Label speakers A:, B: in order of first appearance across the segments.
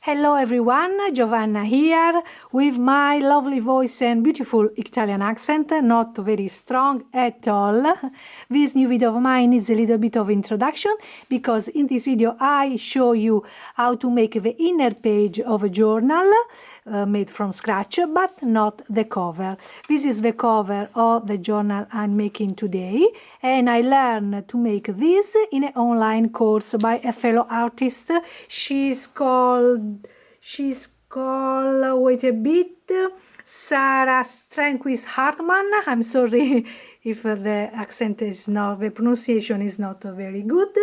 A: Hello everyone, Giovanna here with my lovely voice and beautiful Italian accent, not very strong at all. This new video of mine needs a little bit of introduction because in this video I show you how to make the inner page of a journal made from scratch, but not the cover. This is the cover of the journal I'm making today, and I learned to make this in an online course by a fellow artist. She's called wait a bit, Sara Hartmann. I'm sorry if the accent is not, the pronunciation is not very good,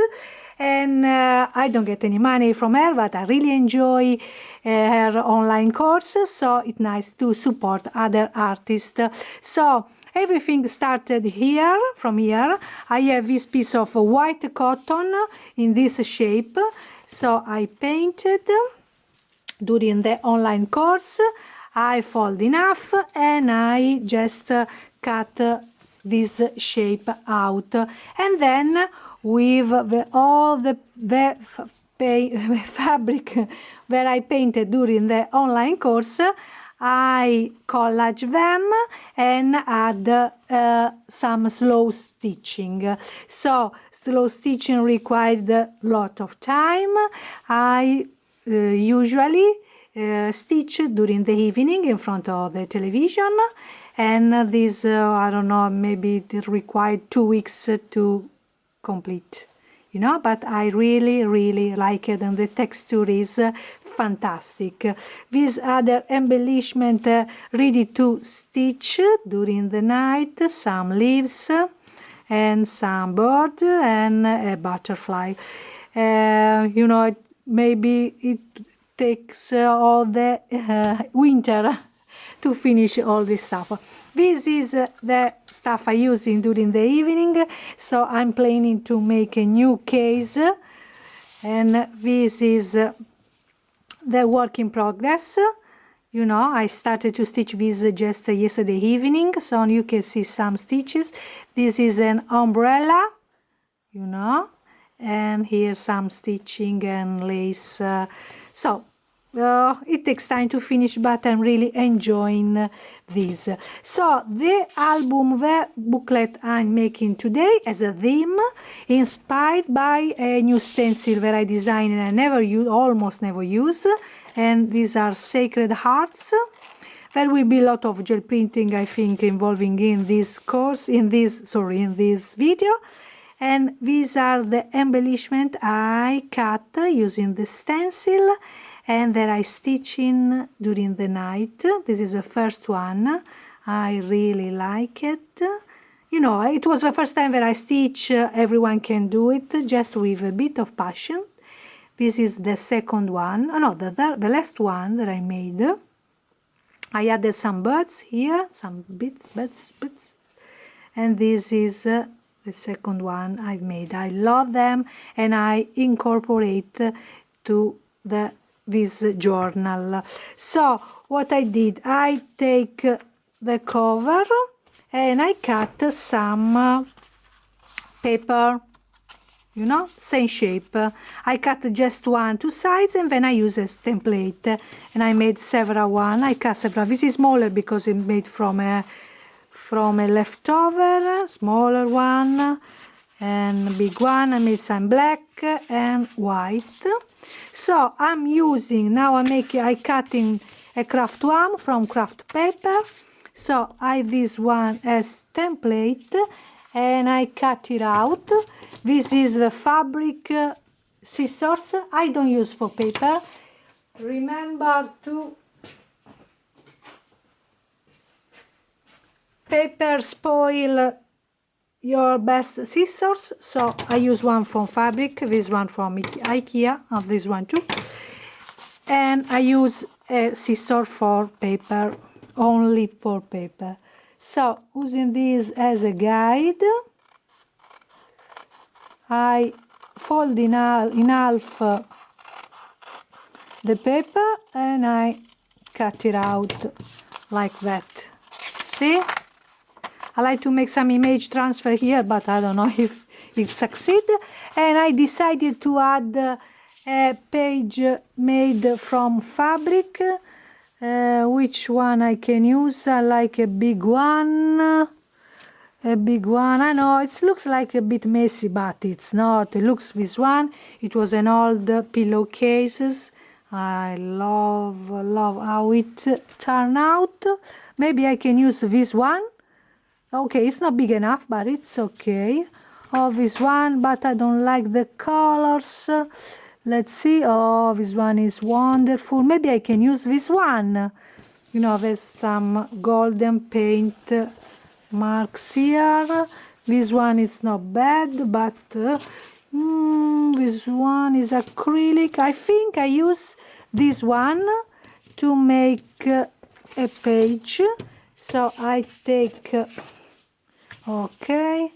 A: and I don't get any money from her, but I really enjoy her online course, so it's nice to support other artists. So everything started here. From here I have this piece of white cotton in this shape, so I painted during the online course. I fold in half and I just cut this shape out, and then with all the fabric that I painted during the online course, I collage them and add some slow stitching. So slow stitching required a lot of time. I usually stitch during the evening in front of the television, and this I don't know, maybe it required 2 weeks to complete, you know, but I really like it, and the texture is fantastic. These other embellishment ready to stitch during the night, some leaves and some bird and a butterfly. You know, maybe it takes all the winter to finish all this stuff. This is the stuff I use during the evening, so I'm planning to make a new case, and this is the work in progress. You know, I started to stitch this just yesterday evening, so you can see some stitches. This is an umbrella, you know, and here's some stitching and lace. So it takes time to finish, but I'm really enjoying this. So the album, the booklet I'm making today has a theme inspired by a new stencil that I designed and I never use, almost never use, and these are Sacred Hearts. There will be a lot of gel printing, I think, involving in this course, in this video. And these are the embellishment I cut using the stencil and that I stitch in during the night. This is the first one. I really like it. You know, it was the first time that I stitch. Everyone can do it, just with a bit of passion. This is the second one. Oh no, the last one that I made. I added some birds here, some bits. And this is the second one I've made. I love them, and I incorporate to this journal. So what I did, I take the cover and I cut some paper, you know, same shape. I cut just 2 sides, and then I use as template, and I made several one. I cut several. This is smaller because it's made from a leftover, smaller one and big one. I made some black and white. So I'm using, now I cutting a craft one from craft paper. So I this one as template and I cut it out. This is the fabric scissors. I don't use for paper. Remember to paper spoil your best scissors, so I use one from fabric, this one from IKEA, and this one too, and I use a scissor for paper, only for paper. So using this as a guide, I fold in half the paper and I cut it out like that. See? I like to make some image transfer here, but I don't know if it succeeds. And I decided to add a page made from fabric. Which one I can use? I like a big one. A big one. I know it looks like a bit messy, but it's not. It looks this one. It was an old pillowcases. I love how it turned out. Maybe I can use this one. Okay, it's not big enough, but it's okay. Oh, this one, but I don't like the colors. Let's see. Oh, this one is wonderful. Maybe I can use this one. You know, there's some golden paint marks here. This one is not bad, but this one is acrylic. I think I use this one to make a page. So I take, okay,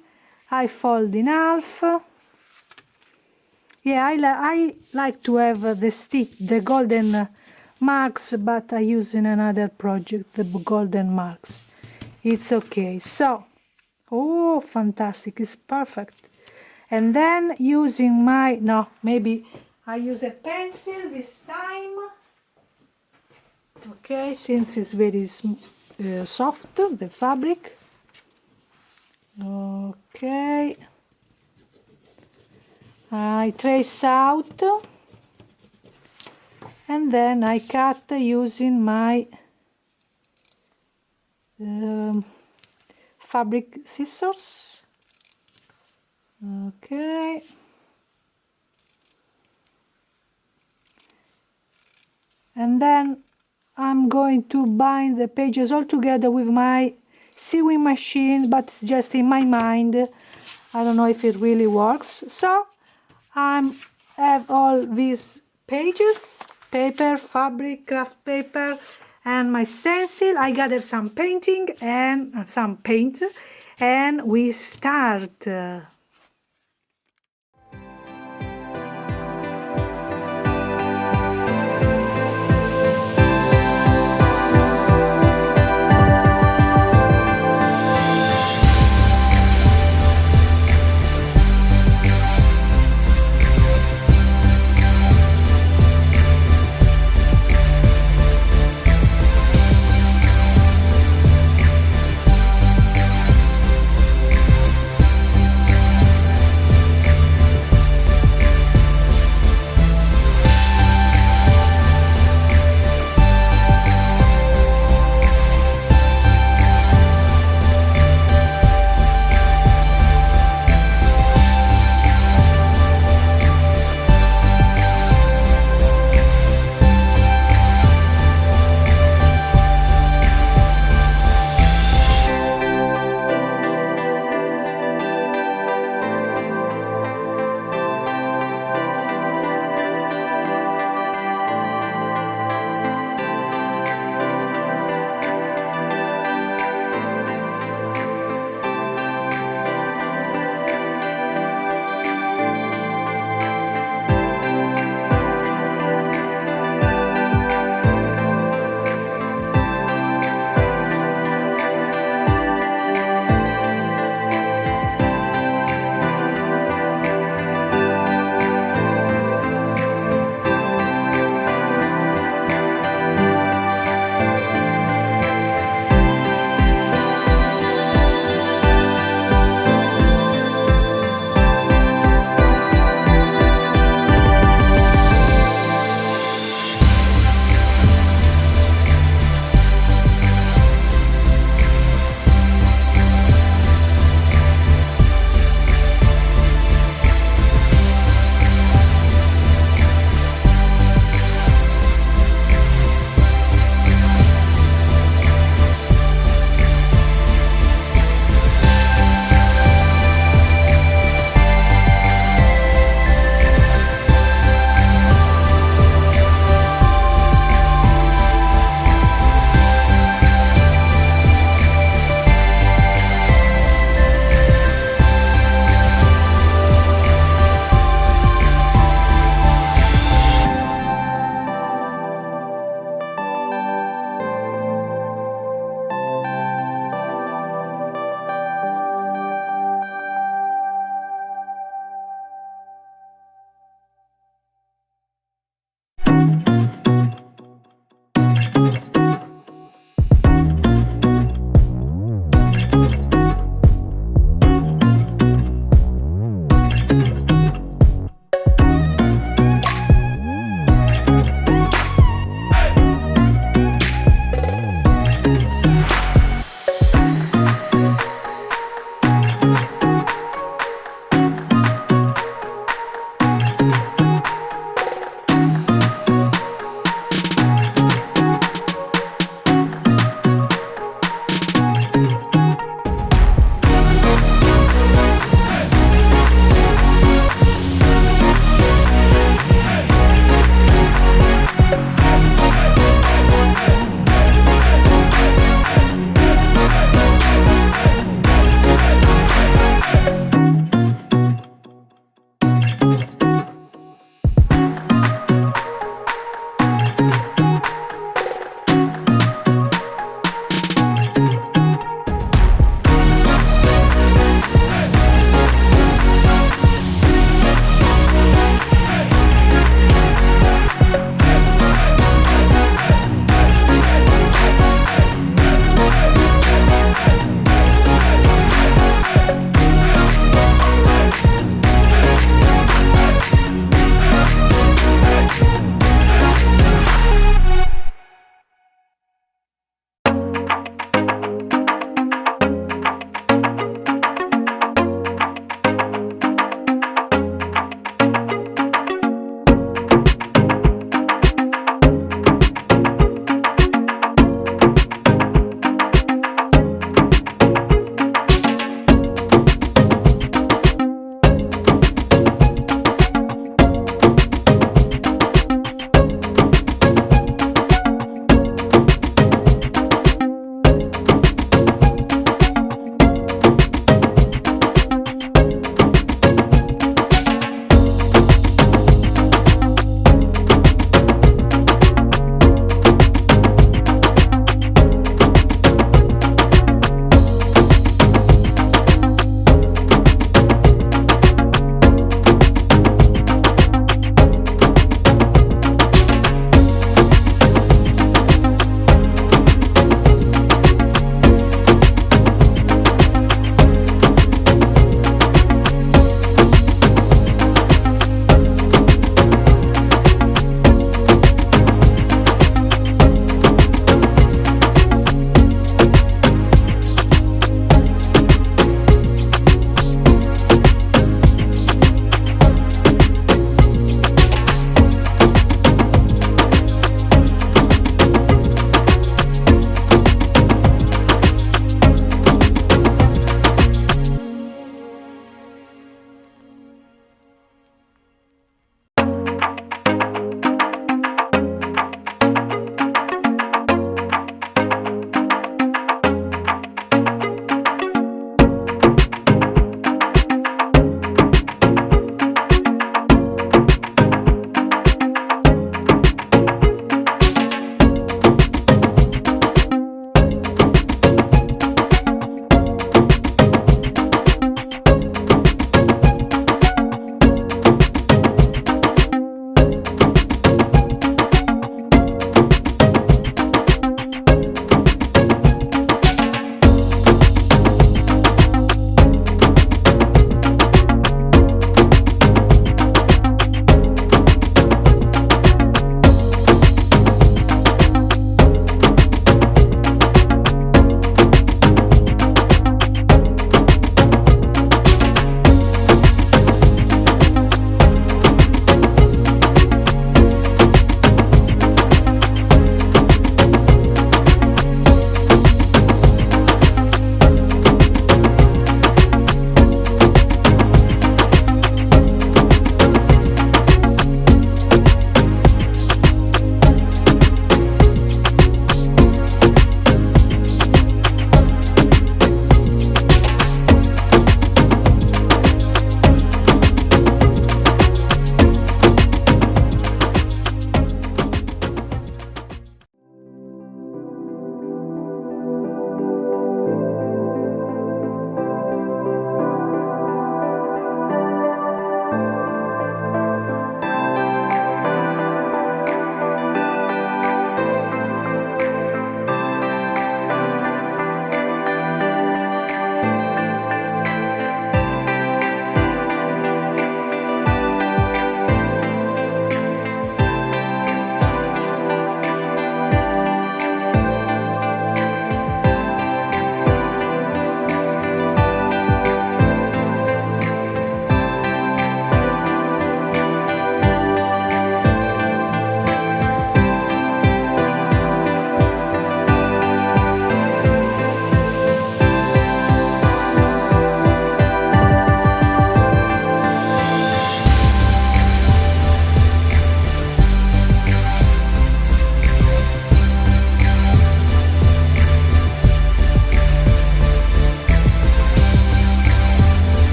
A: I fold in half. Yeah, I like to have the golden marks, but I use in another project the golden marks. It's okay. So, oh, fantastic! It's perfect. And then using my maybe I use a pencil this time. Okay, since it's very soft, the fabric. Okay. I trace out and then I cut using my fabric scissors. Okay. And then I'm going to bind the pages all together with my sewing machine, but it's just in my mind. I don't know if it really works. So I have all these pages, paper, fabric, craft paper, and my stencil. I gathered some painting and some paint, and we start.